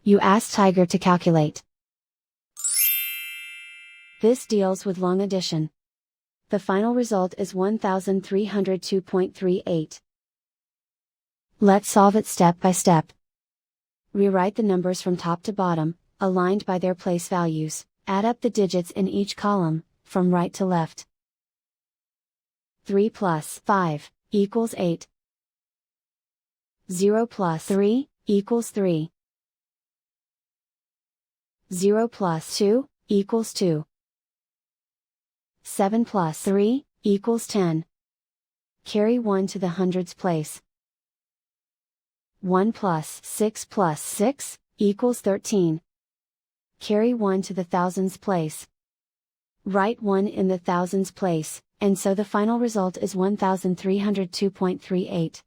You ask Tiger to calculate. This deals with long addition. The final result is 1302.38. Let's solve it step by step. Rewrite the numbers from top to bottom, aligned by their place values, add up the digits in each column, from right to left. 3 plus 5 equals 8. 0 plus 3 equals 3. 0 plus 2 equals 2. 7 plus 3 equals 10. Carry 1 to the hundreds place. 1 plus 6 equals 13. Carry 1 to the thousands place. Write 1 in the thousands place, and so the final result is 1302.38.